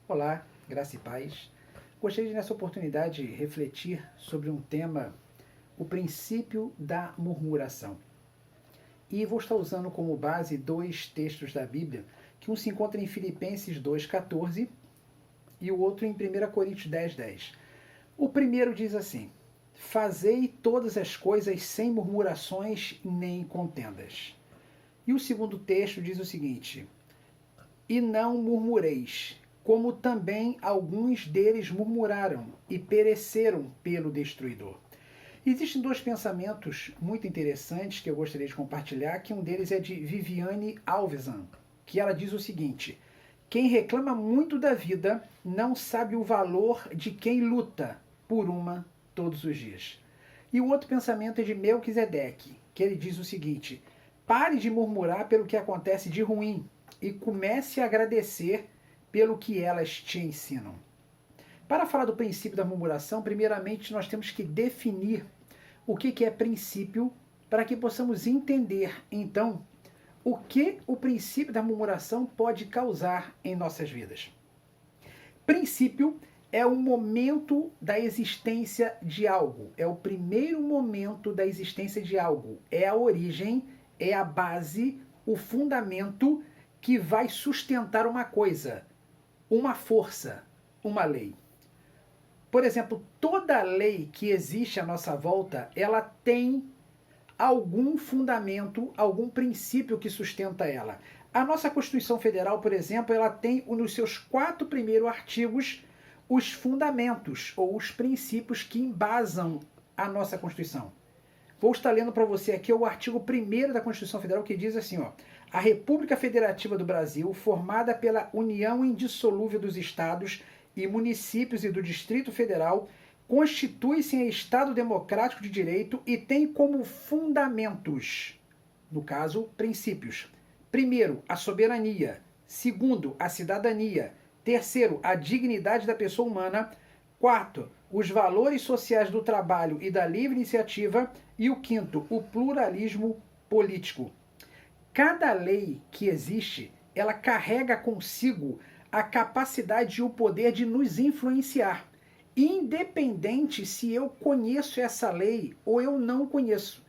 Olá, graça e paz. Gostaria de, nessa oportunidade, refletir sobre um tema, o princípio da murmuração. E vou estar usando como base dois textos da Bíblia, que um se encontra em Filipenses 2,14 e o outro em 1 Coríntios 10,10. O primeiro diz assim: Fazei todas as coisas sem murmurações nem contendas. E o segundo texto diz o seguinte: E não murmureis, como também alguns deles murmuraram e pereceram pelo destruidor. Existem dois pensamentos muito interessantes que eu gostaria de compartilhar, que um deles é de Viviane Alvesan, que ela diz o seguinte: quem reclama muito da vida não sabe o valor de quem luta por uma todos os dias. E o outro pensamento é de Melquisedeque, que ele diz o seguinte: pare de murmurar pelo que acontece de ruim e comece a agradecer pelo que elas te ensinam. Para falar do princípio da murmuração, primeiramente nós temos que definir o que é princípio para que possamos entender, então, o que o princípio da murmuração pode causar em nossas vidas. Princípio é o momento da existência de algo, é o primeiro momento da existência de algo, é a origem, é a base, o fundamento que vai sustentar uma coisa, uma força, uma lei. Por exemplo, toda lei que existe à nossa volta, ela tem algum fundamento, algum princípio que sustenta ela. A nossa Constituição Federal, por exemplo, ela tem nos seus 4 primeiros artigos os fundamentos ou os princípios que embasam a nossa Constituição. Vou estar lendo para você aqui o artigo 1º da Constituição Federal, que diz assim, ó: a República Federativa do Brasil, formada pela união indissolúvel dos estados e municípios e do Distrito Federal, constitui-se em Estado democrático de direito e tem como fundamentos, no caso, princípios. Primeiro, a soberania. Segundo, a cidadania. Terceiro, a dignidade da pessoa humana. Quarto, os valores sociais do trabalho e da livre iniciativa. E o quinto, o pluralismo político. Cada lei que existe, ela carrega consigo a capacidade e o poder de nos influenciar, independente se eu conheço essa lei ou eu não conheço.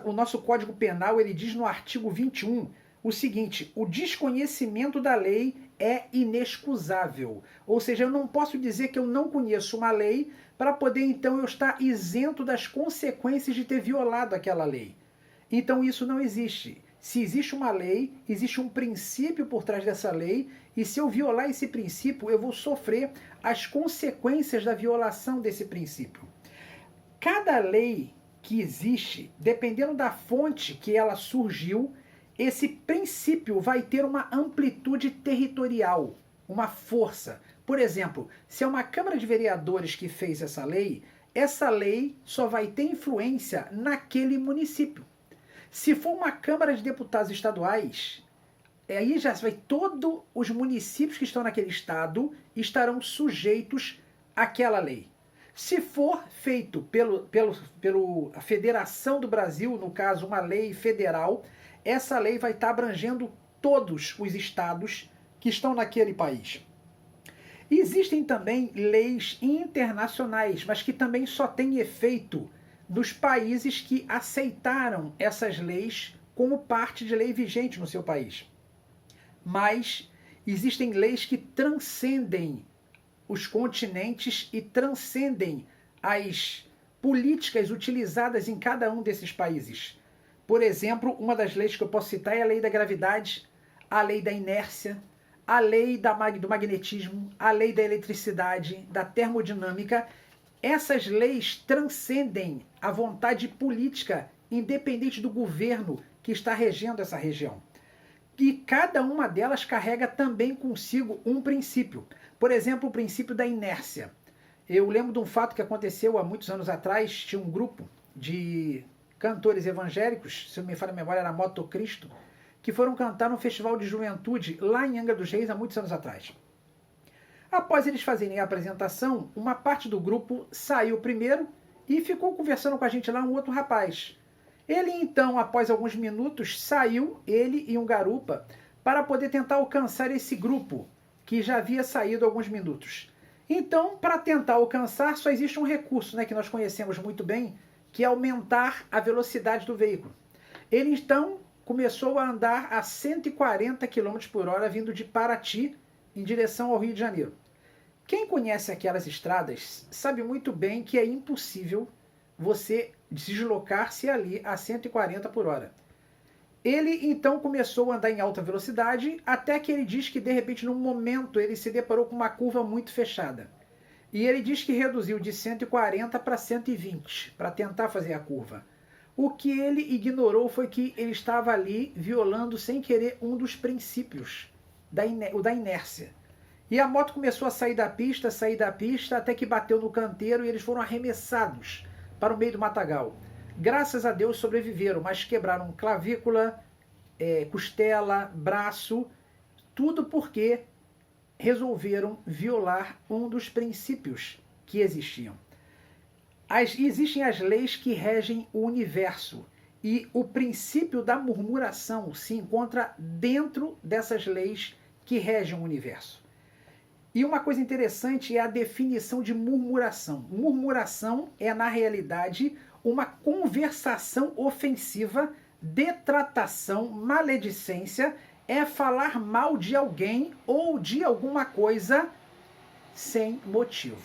O nosso Código Penal, ele diz no artigo 21 o seguinte: o desconhecimento da lei é inexcusável. Ou seja, eu não posso dizer que eu não conheço uma lei para poder então eu estar isento das consequências de ter violado aquela lei. Então isso não existe. Se existe uma lei, existe um princípio por trás dessa lei, e se eu violar esse princípio, eu vou sofrer as consequências da violação desse princípio. Cada lei que existe, dependendo da fonte que ela surgiu, esse princípio vai ter uma amplitude territorial, uma força. Por exemplo, se é uma Câmara de Vereadores que fez essa lei só vai ter influência naquele município. Se for uma Câmara de Deputados estaduais, aí já vai todos os municípios que estão naquele estado estarão sujeitos àquela lei. Se for feito pela Federação do Brasil, no caso uma lei federal, essa lei vai estar abrangendo todos os estados que estão naquele país. Existem também leis internacionais, mas que também só têm efeito dos países que aceitaram essas leis como parte de lei vigente no seu país. Mas existem leis que transcendem os continentes e transcendem as políticas utilizadas em cada um desses países. Por exemplo, uma das leis que eu posso citar é a lei da gravidade, a lei da inércia, a lei do magnetismo, a lei da eletricidade, da termodinâmica. Essas leis transcendem a vontade política, independente do governo que está regendo essa região. E cada uma delas carrega também consigo um princípio. Por exemplo, o princípio da inércia. Eu lembro de um fato que aconteceu há muitos anos atrás. Tinha um grupo de cantores evangélicos, se não me falha a memória, era Moto Cristo, que foram cantar no Festival de Juventude lá em Angra dos Reis há muitos anos atrás. Após eles fazerem a apresentação, uma parte do grupo saiu primeiro e ficou conversando com a gente lá um outro rapaz. Ele então, após alguns minutos, saiu, ele e um garupa, para poder tentar alcançar esse grupo que já havia saído há alguns minutos. Então, para tentar alcançar, só existe um recurso, né, que nós conhecemos muito bem, que é aumentar a velocidade do veículo. Ele então começou a andar a 140 km por hora vindo de Paraty em direção ao Rio de Janeiro. Quem conhece aquelas estradas sabe muito bem que é impossível você deslocar-se ali a 140 por hora. Ele então começou a andar em alta velocidade, até que ele diz que de repente num momento ele se deparou com uma curva muito fechada. E ele diz que reduziu de 140 para 120 para tentar fazer a curva. O que ele ignorou foi que ele estava ali violando sem querer um dos princípios, o da inércia. E a moto começou a sair da pista, até que bateu no canteiro e eles foram arremessados para o meio do matagal. Graças a Deus sobreviveram, mas quebraram clavícula, costela, braço, tudo porque resolveram violar um dos princípios que existiam. Existem as leis que regem o universo e o princípio da murmuração se encontra dentro dessas leis que regem o universo. E uma coisa interessante é a definição de murmuração. Murmuração é, na realidade, uma conversação ofensiva, detratação, maledicência, é falar mal de alguém ou de alguma coisa sem motivo.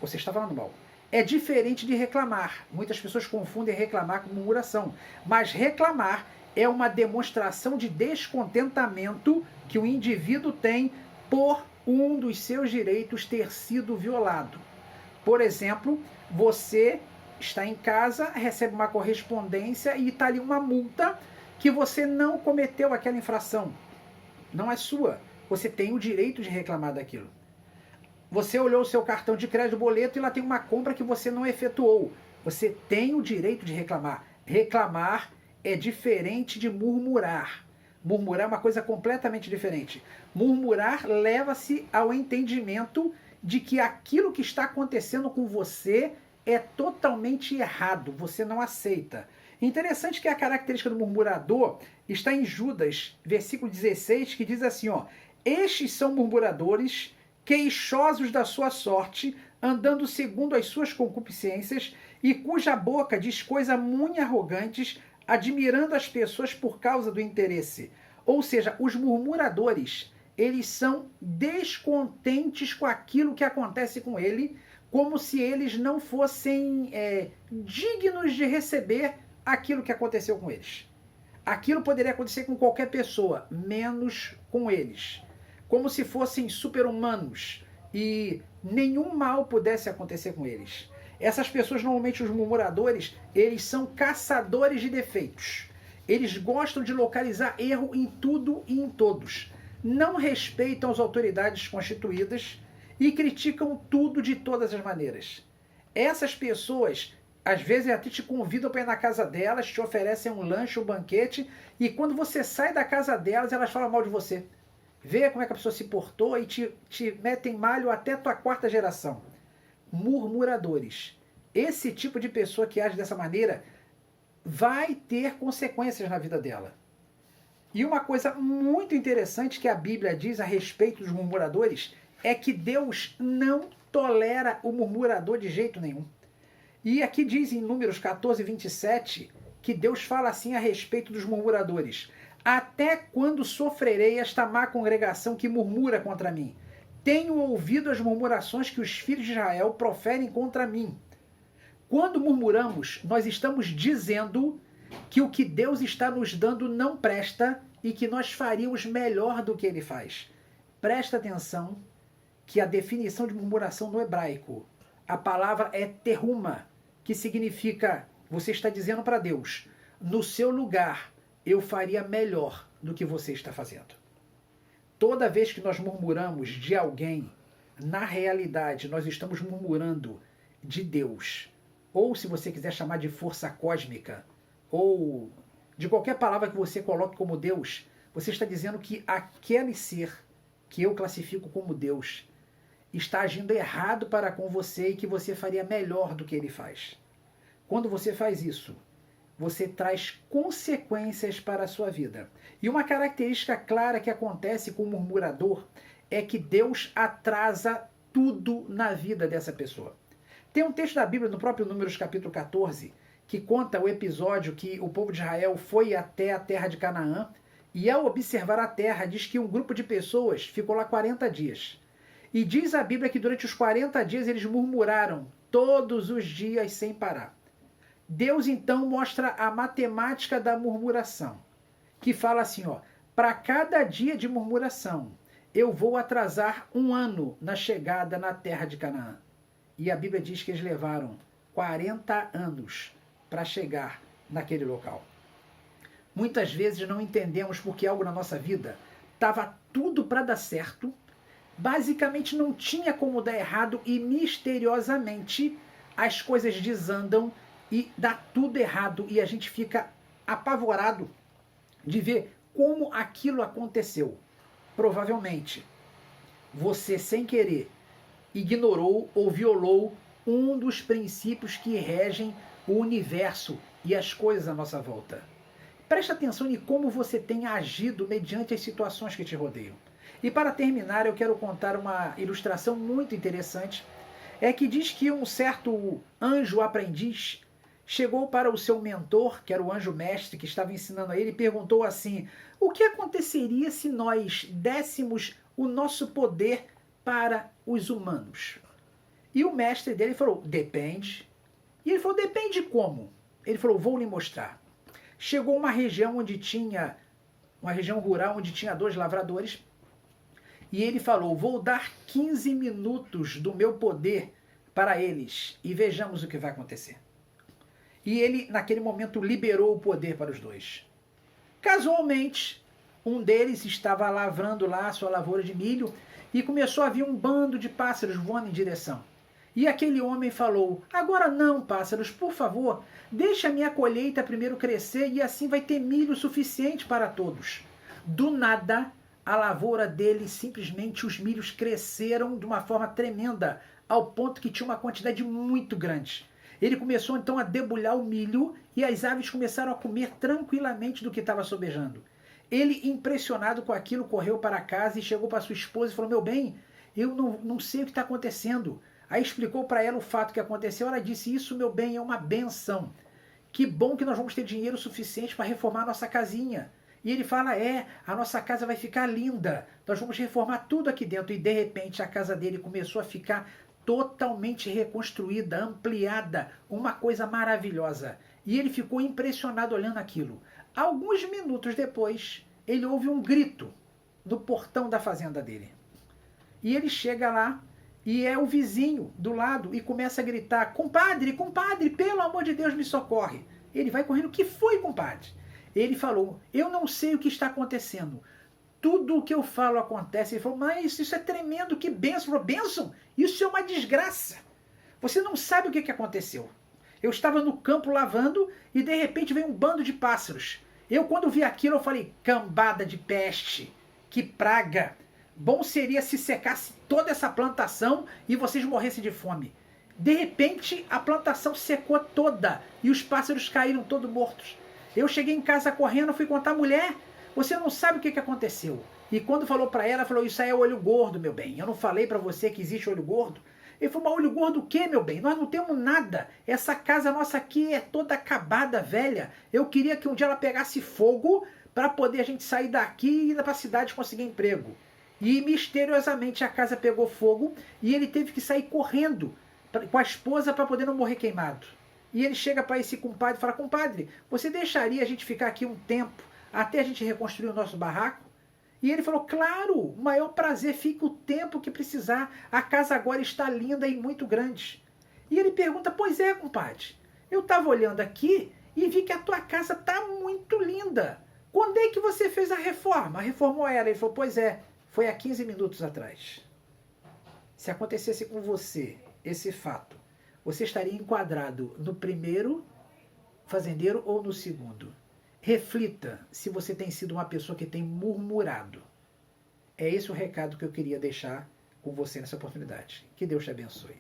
Você está falando mal. É diferente de reclamar. Muitas pessoas confundem reclamar com murmuração. Mas reclamar é uma demonstração de descontentamento que o indivíduo tem por um dos seus direitos ter sido violado. Por exemplo, você está em casa, recebe uma correspondência e está ali uma multa que você não cometeu aquela infração. Não é sua. Você tem o direito de reclamar daquilo. Você olhou o seu cartão de crédito, boleto, e lá tem uma compra que você não efetuou. Você tem o direito de reclamar. Reclamar é diferente de murmurar. Murmurar é uma coisa completamente diferente. Murmurar leva-se ao entendimento de que aquilo que está acontecendo com você é totalmente errado. Você não aceita. Interessante que a característica do murmurador está em Judas, versículo 16, que diz assim, ó: estes são murmuradores, queixosos da sua sorte, andando segundo as suas concupiscências, e cuja boca diz coisas muito arrogantes, admirando as pessoas por causa do interesse. Ou seja, os murmuradores, eles são descontentes com aquilo que acontece com ele, como se eles não fossem dignos de receber aquilo que aconteceu com eles. Aquilo poderia acontecer com qualquer pessoa, menos com eles. Como se fossem super-humanos e nenhum mal pudesse acontecer com eles. Essas pessoas, normalmente os murmuradores, eles são caçadores de defeitos. Eles gostam de localizar erro em tudo e em todos. Não respeitam as autoridades constituídas e criticam tudo de todas as maneiras. Essas pessoas, às vezes, até te convidam para ir na casa delas, te oferecem um lanche, um banquete, e quando você sai da casa delas, elas falam mal de você. Vê como é que a pessoa se portou e te metem malho até a tua quarta geração. Murmuradores. Esse tipo de pessoa que age dessa maneira vai ter consequências na vida dela. E uma coisa muito interessante que a Bíblia diz a respeito dos murmuradores é que Deus não tolera o murmurador de jeito nenhum. E aqui diz em Números 14, 27, que Deus fala assim a respeito dos murmuradores: até quando sofrerei esta má congregação que murmura contra mim? Tenho ouvido as murmurações que os filhos de Israel proferem contra mim. Quando murmuramos, nós estamos dizendo que o que Deus está nos dando não presta e que nós faríamos melhor do que ele faz. Presta atenção que a definição de murmuração no hebraico, a palavra é teruma, que significa, você está dizendo para Deus, no seu lugar, eu faria melhor do que você está fazendo. Toda vez que nós murmuramos de alguém, na realidade nós estamos murmurando de Deus. Ou se você quiser chamar de força cósmica, ou de qualquer palavra que você coloque como Deus, você está dizendo que aquele ser que eu classifico como Deus está agindo errado para com você e que você faria melhor do que ele faz. Quando você faz isso, você traz consequências para a sua vida. E uma característica clara que acontece com o murmurador é que Deus atrasa tudo na vida dessa pessoa. Tem um texto da Bíblia, no próprio Números capítulo 14, que conta o episódio que o povo de Israel foi até a terra de Canaã, e ao observar a terra, diz que um grupo de pessoas ficou lá 40 dias. E diz a Bíblia que durante os 40 dias eles murmuraram todos os dias sem parar. Deus então mostra a matemática da murmuração, que fala assim, ó, para cada dia de murmuração, eu vou atrasar 1 ano na chegada na terra de Canaã. E a Bíblia diz que eles levaram 40 anos para chegar naquele local. Muitas vezes não entendemos porque algo na nossa vida estava tudo para dar certo, basicamente não tinha como dar errado e misteriosamente as coisas desandam e dá tudo errado e a gente fica apavorado de ver como aquilo aconteceu. Provavelmente você, sem querer, ignorou ou violou um dos princípios que regem o universo e as coisas à nossa volta. Preste atenção em como você tem agido mediante as situações que te rodeiam. E para terminar, eu quero contar uma ilustração muito interessante. É que diz que um certo anjo aprendiz chegou para o seu mentor, que era o anjo mestre que estava ensinando a ele, e perguntou assim: o que aconteceria se nós dessemos o nosso poder para os humanos? E o mestre dele falou: depende. E ele falou: depende como? Ele falou: vou lhe mostrar. Chegou uma região uma região rural onde tinha 2 lavradores, e ele falou: vou dar 15 minutos do meu poder para eles e vejamos o que vai acontecer. E ele, naquele momento, liberou o poder para os 2. Casualmente, um deles estava lavrando lá a sua lavoura de milho e começou a vir um bando de pássaros voando em direção. E aquele homem falou: agora não, pássaros, por favor, deixe a minha colheita primeiro crescer e assim vai ter milho suficiente para todos. Do nada, a lavoura dele, simplesmente os milhos cresceram de uma forma tremenda, ao ponto que tinha uma quantidade muito grande. Ele começou então a debulhar o milho e as aves começaram a comer tranquilamente do que estava sobejando. Ele, impressionado com aquilo, correu para casa e chegou para sua esposa e falou: meu bem, eu não sei o que está acontecendo. Aí explicou para ela o fato que aconteceu. Ela disse: isso, meu bem, é uma benção. Que bom que nós vamos ter dinheiro suficiente para reformar a nossa casinha. E ele fala: a nossa casa vai ficar linda. Nós vamos reformar tudo aqui dentro. E de repente a casa dele começou a ficar totalmente reconstruída, ampliada, uma coisa maravilhosa. E ele ficou impressionado olhando aquilo. Alguns minutos depois, ele ouve um grito do portão da fazenda dele. E ele chega lá, e é o vizinho do lado, e começa a gritar: compadre, compadre, pelo amor de Deus, me socorre. Ele vai correndo: o que foi, compadre? Ele falou: eu não sei o que está acontecendo. Tudo o que eu falo acontece. Ele falou: mas isso é tremendo, que bênção. Ele falou: bênção? Isso é uma desgraça. Você não sabe o que aconteceu. Eu estava no campo lavando e de repente veio um bando de pássaros. Eu, quando vi aquilo, eu falei: cambada de peste, que praga. Bom seria se secasse toda essa plantação e vocês morressem de fome. De repente, a plantação secou toda e os pássaros caíram todos mortos. Eu cheguei em casa correndo, fui contar: mulher, você não sabe o que aconteceu. E quando falou para ela, falou: isso aí é olho gordo, meu bem. Eu não falei para você que existe olho gordo? Ele falou: mas olho gordo o quê, meu bem? Nós não temos nada. Essa casa nossa aqui é toda acabada, velha. Eu queria que um dia ela pegasse fogo para poder a gente sair daqui e ir para a cidade conseguir emprego. E misteriosamente a casa pegou fogo e ele teve que sair correndo com a esposa para poder não morrer queimado. E ele chega para esse compadre e fala: compadre, você deixaria a gente ficar aqui um tempo até a gente reconstruir o nosso barraco? E ele falou: claro, o maior prazer, fica o tempo que precisar. A casa agora está linda e muito grande. E ele pergunta: pois é, compadre, eu estava olhando aqui e vi que a tua casa está muito linda. Quando é que você fez a reforma? Reformou ela. Ele falou: pois é, foi há 15 minutos atrás. Se acontecesse com você esse fato, você estaria enquadrado no primeiro fazendeiro ou no segundo? Reflita se você tem sido uma pessoa que tem murmurado. É esse o recado que eu queria deixar com você nessa oportunidade. Que Deus te abençoe.